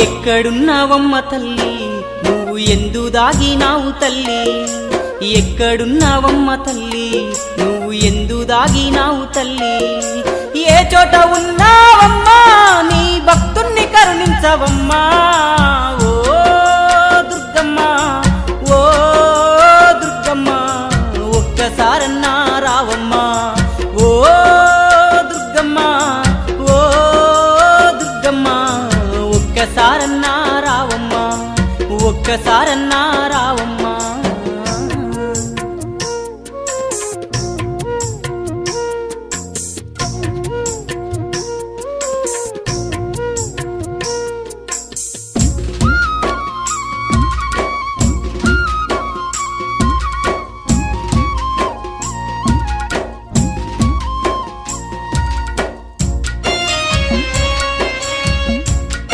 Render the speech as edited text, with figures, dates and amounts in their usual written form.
ఎక్కడున్నావమ్మ తల్లి నువ్వు ఎందు దాగినావు తల్లి ఎక్కడున్నావమ్మ తల్లి నువ్వు ఎందు దాగినావు తల్లి ఏ చోట ఉన్నావమ్మా నీ భక్తుణ్ణి కరుణించవమ్మా ఓ దుర్గమ్మ ఓ దుర్గమ్మ ఒక్కసారన్నా రావమ్మా ఓ దుర్గమ్మ ఓ దుర్గమ్మ ఒక్కసారన్నా రావమ్మా ఒక్కసారన్నా రావమ్మా